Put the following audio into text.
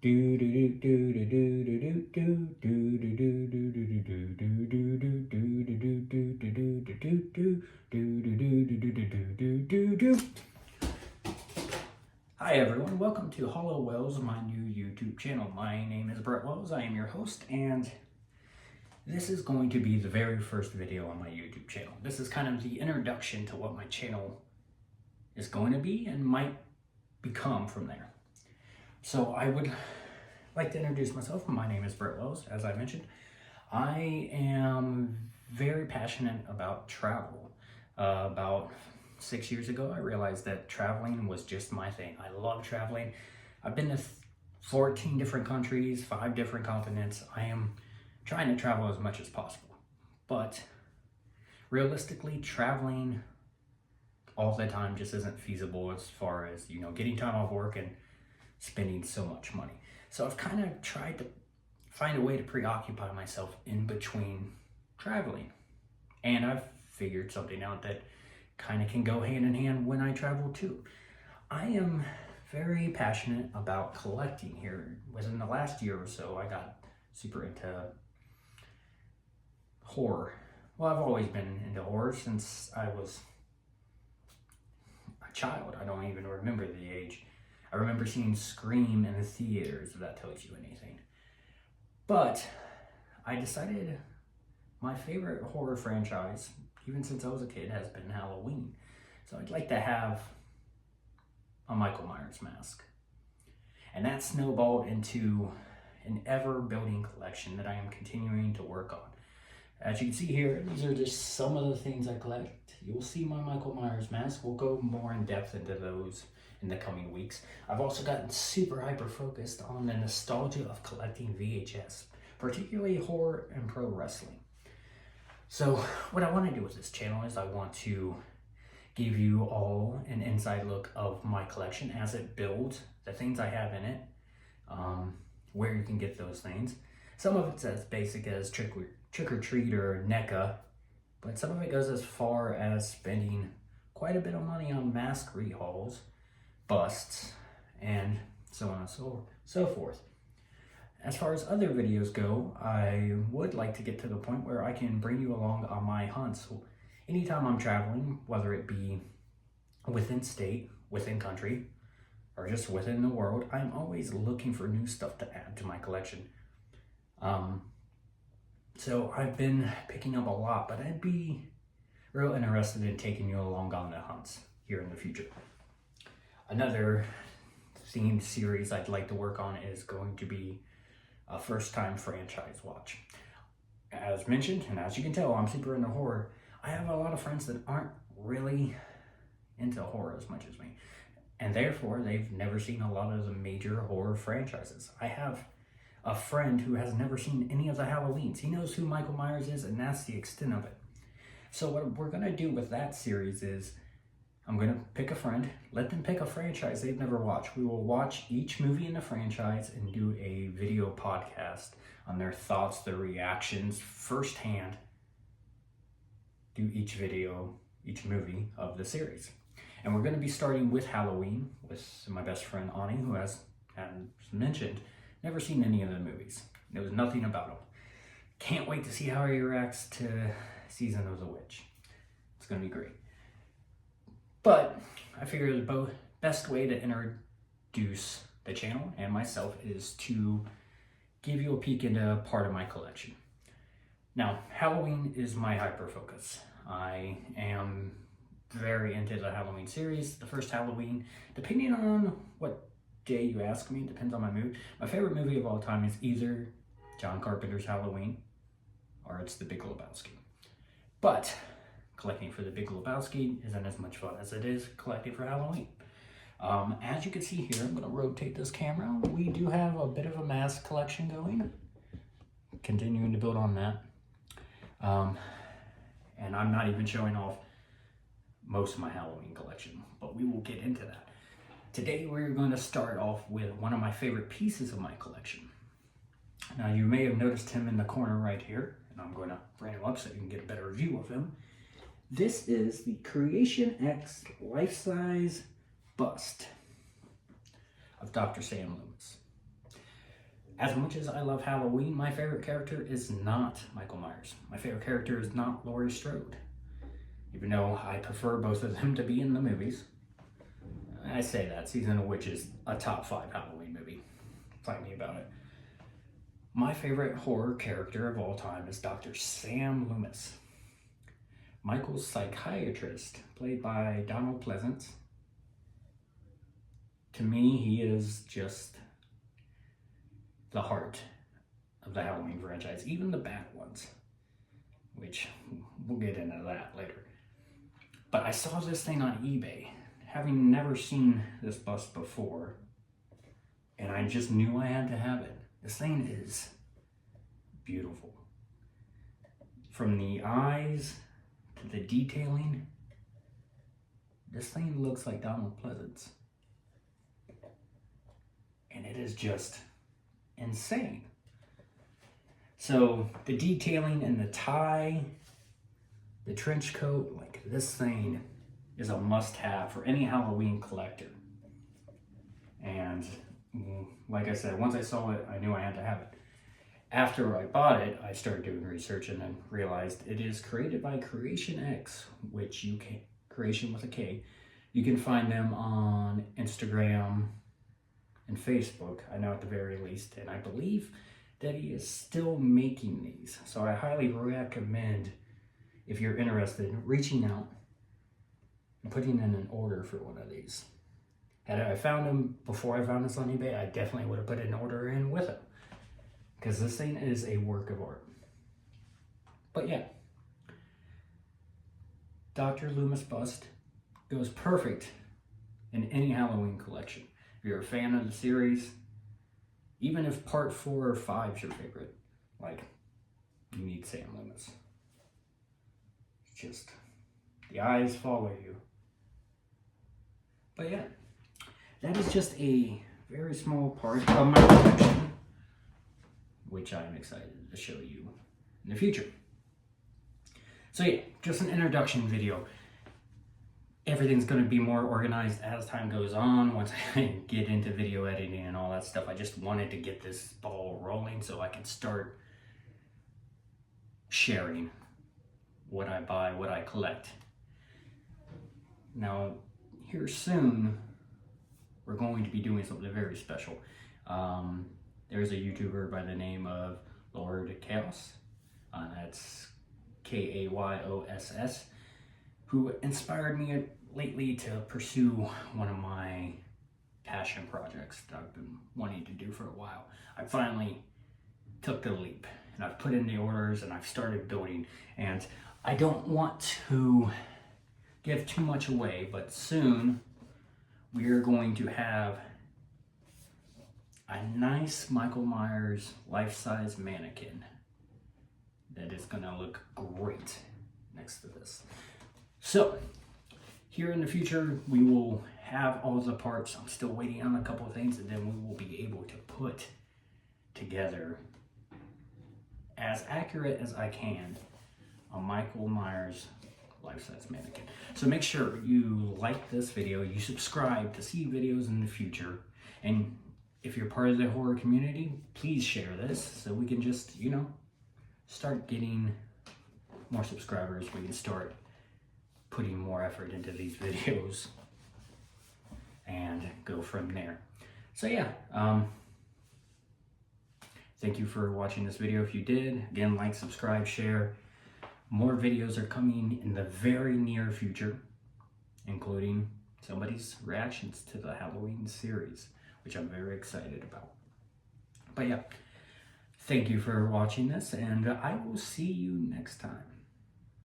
Hi everyone, welcome to Hollow Wells, my new YouTube channel. My name is Brett Wells, I am your host, and this is going to be the very first video on my YouTube channel. This is kind of the introduction to what my channel is going to be and might become from there. So I would like to introduce myself. My name is Brett Wells, as I mentioned. I am very passionate about travel. About 6 years ago, I realized that traveling was just my thing. I love traveling. I've been to 14 different countries, 5 different continents. I am trying to travel as much as possible. But realistically, traveling all the time just isn't feasible as far as, getting time off work and spending so much money. So I've kind of tried to find a way to preoccupy myself in between traveling. And I've figured something out that kind of can go hand in hand when I travel too. I am very passionate about collecting here. Within the last year or so, I got super into horror. Well, I've always been into horror since I was a child. I don't even remember the age. I remember seeing Scream in the theaters, if that tells you anything. But I decided my favorite horror franchise, even since I was a kid, has been Halloween. So I'd like to have a Michael Myers mask. And that snowballed into an ever-building collection that I am continuing to work on. As you can see here, these are just some of the things I collect. You'll see my Michael Myers mask. We'll go more in depth into those in the coming weeks. I've also gotten super hyper-focused on the nostalgia of collecting VHS, particularly horror and pro wrestling. So what I want to do with this channel is I want to give you all an inside look of my collection as it builds, the things I have in it, where you can get those things. Some of it's as basic as Trick or Treat or NECA, but some of it goes as far as spending quite a bit of money on mask rehauls, busts, and so on and so forth. As far as other videos go, I would like to get to the point where I can bring you along on my hunts. So anytime I'm traveling, whether it be within state, within country, or just within the world, I'm always looking for new stuff to add to my collection. So I've been picking up a lot, but I'd be real interested in taking you along on the hunts here in the future. Another themed series I'd like to work on is going to be a first-time franchise watch. As mentioned, and as you can tell, I'm super into horror. I have a lot of friends that aren't really into horror as much as me, and therefore they've never seen a lot of the major horror franchises. I have a friend who has never seen any of the Halloweens. He knows who Michael Myers is, and that's the extent of it. So what we're gonna do with that series is I'm going to pick a friend, let them pick a franchise they've never watched. We will watch each movie in the franchise and do a video podcast on their thoughts, their reactions, firsthand to each video, each movie of the series. And we're going to be starting with Halloween with my best friend Ani, who has, as mentioned, never seen any of the movies. Knows nothing about them. Can't wait to see how he reacts to Season of the Witch. It's going to be great. But I figured the best way to introduce the channel and myself is to give you a peek into part of my collection. Now, Halloween is my hyper focus. I am very into the Halloween series. The first Halloween, depending on what day you ask me, depends on my mood. My favorite movie of all time is either John Carpenter's Halloween or it's The Big Lebowski. But collecting for The Big Lebowski isn't as much fun as it is collecting for Halloween. As you can see here, I'm going to rotate this camera. We do have a bit of a mask collection going. Continuing to build on that. And I'm not even showing off most of my Halloween collection, but we will get into that. Today we're going to start off with one of my favorite pieces of my collection. Now you may have noticed him in the corner right here, and I'm going to bring him up so you can get a better view of him. This is the KreationX life-size bust of Dr. Loomis. as much as I love Halloween, my favorite character is not Michael Myers. My favorite character is not Laurie Strode. Even though I prefer both of them to be in the movies. I say that, Season of Witch is a top 5 Halloween movie. Fight me about it. My favorite horror character of all time is Dr. Sam Loomis. Michael's psychiatrist, played by Donald Pleasance. To me, he is just the heart of the Halloween franchise, even the bad ones, which we'll get into that later. But I saw this thing on eBay, having never seen this bust before, and I just knew I had to have it. This thing is beautiful. From the eyes to the detailing, this thing looks like Donald Pleasance. And it is just insane. So the detailing and the tie, the trench coat, like this thing is a must-have for any Halloween collector. And like I said, once I saw it, I knew I had to have it. After I bought it, I started doing research and then realized it is created by KreationX, which you can, Creation with a K. You can find them on Instagram and Facebook, I know at the very least, and I believe that he is still making these. So I highly recommend, if you're interested, reaching out and putting in an order for one of these. Had I found them before I found this on eBay, I definitely would have put an order in with it, because this thing is a work of art. But yeah, Dr. Loomis bust goes perfect in any Halloween collection. If you're a fan of the series, even if part 4 or 5 is your favorite, like, you need Sam Loomis. It's just, the eyes follow you. But yeah, that is just a very small part of my collection, which I'm excited to show you in the future. So yeah, just an introduction video. Everything's going to be more organized as time goes on. Once I get into video editing and all that stuff, I just wanted to get this ball rolling so I can start sharing what I buy, what I collect. Now, here soon, we're going to be doing something very special. There's a YouTuber by the name of Lord Chaos. That's K-A-Y-O-S-S. Who inspired me lately to pursue one of my passion projects that I've been wanting to do for a while. I finally took the leap, and I've put in the orders, and I've started building. And I don't want to give too much away, but soon we are going to have a nice Michael Myers life-size mannequin that is going to look great next to this. So, here in the future, we will have all the parts. I'm still waiting on a couple of things, and then we will be able to put together, as accurate as I can, a Michael Myers life-size mannequin. So make sure you like this video, you subscribe to see videos in the future, and if you're part of the horror community, please share this so we can just, you know, start getting more subscribers. We can start putting more effort into these videos and go from there. So yeah, thank you for watching this video. If you did, again, like, subscribe, share. More videos are coming in the very near future, including somebody's reactions to the Halloween series, which I'm very excited about. But yeah, thank you for watching this, and I will see you next time.